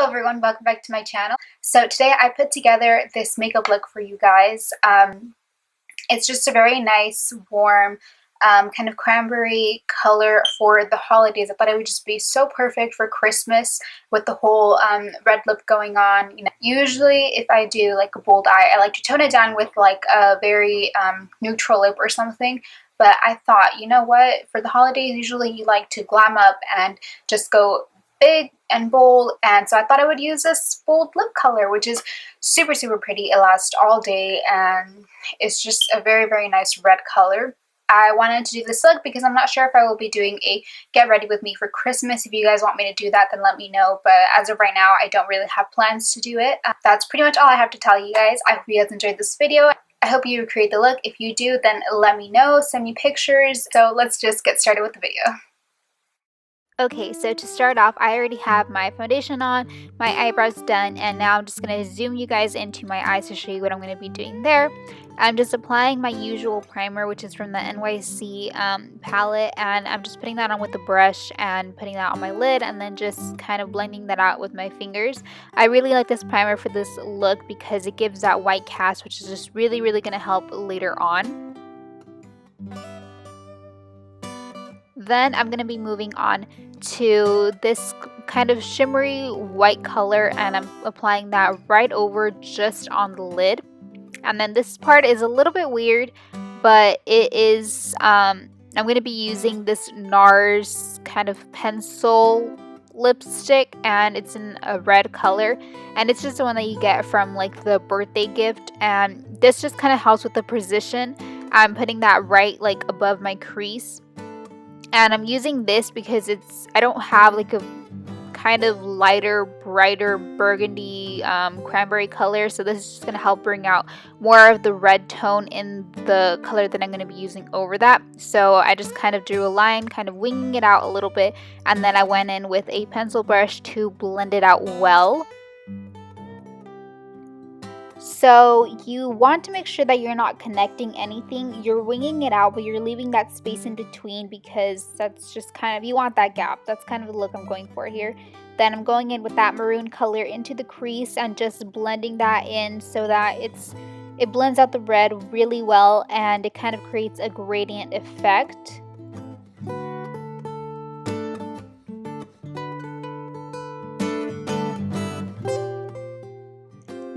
Hello everyone, welcome back to my channel. So today I put together this makeup look for you guys. It's just a very nice, warm, kind of cranberry color for the holidays. I thought it would just be so perfect for Christmas with the whole red lip going on. Usually if I do like a bold eye, I like to tone it down with like a very neutral lip or something. But I thought, you know what, for the holidays, usually you like to glam up and just go big and bold, and so I thought I would use this bold lip color, which is super pretty. It lasts all day and it's just a very nice red color. I wanted to do this look because I'm not sure if I will be doing a get ready with me for Christmas. If you guys want me to do that, then let me know, but as of right now I don't really have plans to do it. That's pretty much all I have to tell you guys. I hope you guys enjoyed this video. I hope you recreate the look. If you do, then let me know, send me pictures. So let's just get started with the video. Okay, so to start off, I already have my foundation on, my eyebrows done, and now I'm just going to zoom you guys into my eyes to show you what I'm going to be doing there. I'm just applying my usual primer, which is from the NYC palette, and I'm just putting that on with a brush and putting that on my lid and then just kind of blending that out with my fingers. I really like this primer for this look because it gives that white cast, which is just really going to help later on. Then I'm going to be moving on to this kind of shimmery white color, and I'm applying that right over just on the lid. And then this part is a little bit weird, but it is, I'm going to be using this NARS kind of pencil lipstick, and it's in a red color, and it's just the one that you get from like the birthday gift, and this just kind of helps with the precision. I'm putting that right like above my crease. And I'm using this because I don't have like a kind of lighter, brighter burgundy cranberry color. So this is just going to help bring out more of the red tone in the color that I'm going to be using over that. So I just kind of drew a line, kind of winging it out a little bit. And then I went in with a pencil brush to blend it out well. So you want to make sure that you're not connecting anything. You're winging it out, but you're leaving that space in between because that's just kind of, you want that gap. That's kind of the look I'm going for here. Then I'm going in with that maroon color into the crease and just blending that in so that it blends out the red really well and it kind of creates a gradient effect.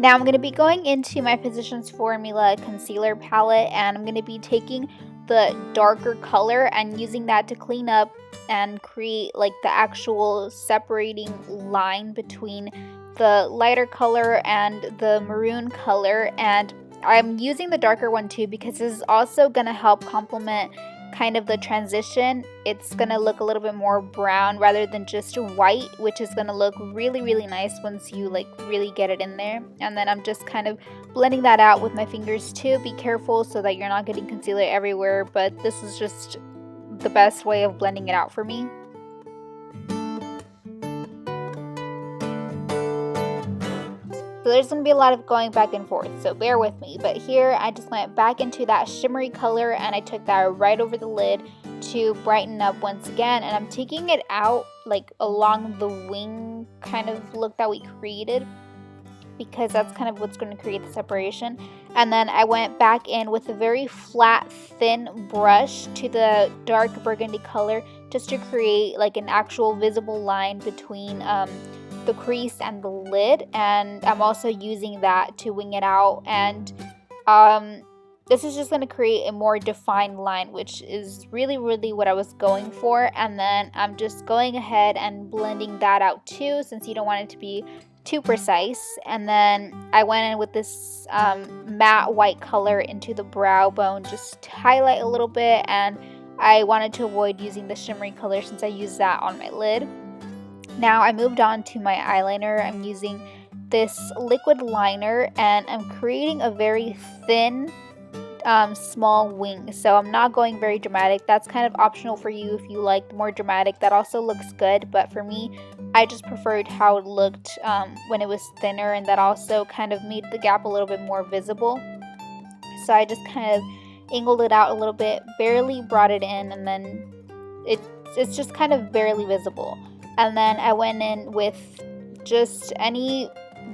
Now I'm going to be going into my Physicians Formula concealer palette, and I'm going to be taking the darker color and using that to clean up and create like the actual separating line between the lighter color and the maroon color. And I'm using the darker one too because this is also going to help complement kind of the transition. It's gonna look a little bit more brown rather than just white, which is gonna look really nice once you like really get it in there. And then I'm just kind of blending that out with my fingers too. Be careful so that you're not getting concealer everywhere, but this is just the best way of blending it out for me. So there's going to be a lot of going back and forth, so bear with me. But here I just went back into that shimmery color and I took that right over the lid to brighten up once again. And I'm taking it out like along the wing kind of look that we created because that's kind of what's going to create the separation. And then I went back in with a very flat, thin brush to the dark burgundy color just to create like an actual visible line between the crease and the lid, and I'm also using that to wing it out, and this is just going to create a more defined line, which is really what I was going for. And then I'm just going ahead and blending that out too, since you don't want it to be too precise. And then I went in with this matte white color into the brow bone just to highlight a little bit, and I wanted to avoid using the shimmery color since I used that on my lid. Now I moved on to my eyeliner. I'm using this liquid liner and I'm creating a very thin small wing. So I'm not going very dramatic. That's kind of optional for you if you like more dramatic. That also looks good, but for me, I just preferred how it looked when it was thinner, and that also kind of made the gap a little bit more visible. So I just kind of angled it out a little bit, barely brought it in, and then it's just kind of barely visible. And then I went in with just any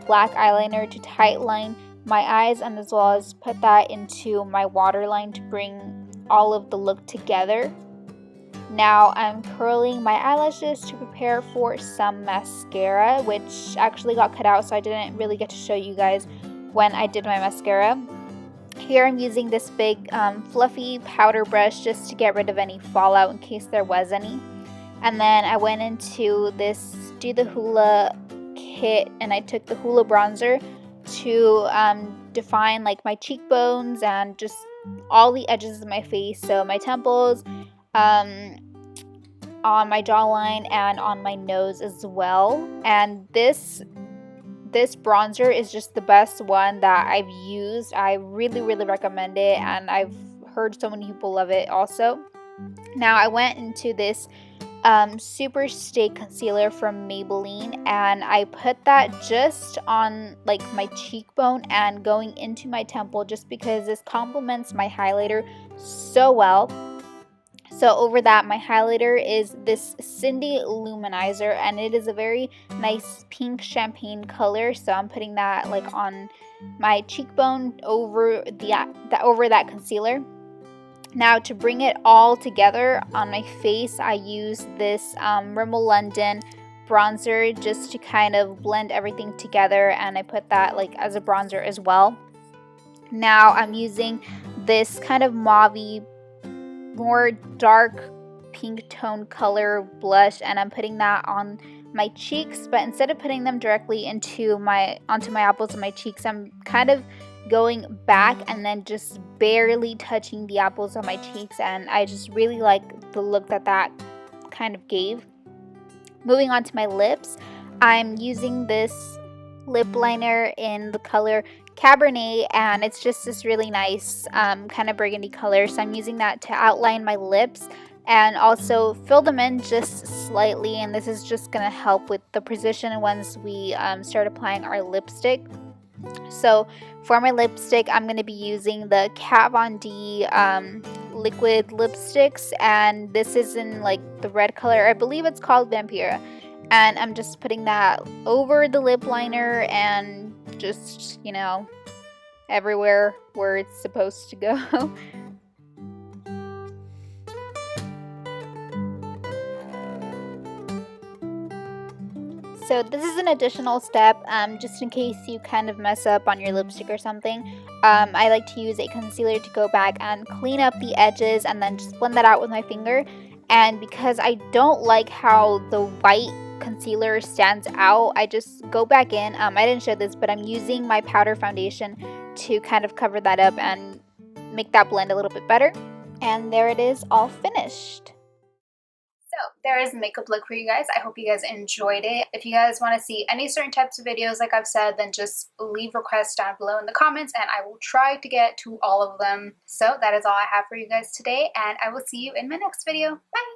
black eyeliner to tight line my eyes, and as well as put that into my waterline to bring all of the look together. Now I'm curling my eyelashes to prepare for some mascara, which actually got cut out, so I didn't really get to show you guys when I did my mascara. Here I'm using this big fluffy powder brush just to get rid of any fallout in case there was any. And then I went into this Do the Hula kit, and I took the Hula bronzer to define like my cheekbones and just all the edges of my face, so my temples, on my jawline, and on my nose as well. And this bronzer is just the best one that I've used. I really recommend it, and I've heard so many people love it also. Now I went into this Super Stay Concealer from Maybelline, and I put that just on like my cheekbone and going into my temple, just because this complements my highlighter so well. So over that, my highlighter is this Cindy Luminizer, and it is a very nice pink champagne color. So I'm putting that like on my cheekbone over that concealer. Now to bring it all together on my face, I use this Rimmel London bronzer just to kind of blend everything together, and I put that like as a bronzer as well. Now I'm using this kind of mauvey, more dark pink tone color blush, and I'm putting that on my cheeks, but instead of putting them directly onto my apples of my cheeks, I'm kind of going back and then just barely touching the apples of my cheeks, and I just really like the look that kind of gave. Moving on to my lips, I'm using this lip liner in the color Cabernet, and it's just this really nice kind of burgundy color, so I'm using that to outline my lips and also fill them in just slightly, and this is just going to help with the precision once we start applying our lipstick. So for my lipstick, I'm going to be using the Kat Von D liquid lipsticks, and this is in like the red color. I believe it's called Vampira, and I'm just putting that over the lip liner and just, you know, everywhere where it's supposed to go. So this is an additional step, just in case you kind of mess up on your lipstick or something. I like to use a concealer to go back and clean up the edges and then just blend that out with my finger. And because I don't like how the white concealer stands out, I just go back in. I didn't show this, but I'm using my powder foundation to kind of cover that up and make that blend a little bit better. And there it is, all finished. So there is a makeup look for you guys. I hope you guys enjoyed it. If you guys want to see any certain types of videos like I've said, then just leave requests down below in the comments and I will try to get to all of them. So that is all I have for you guys today, and I will see you in my next video. Bye!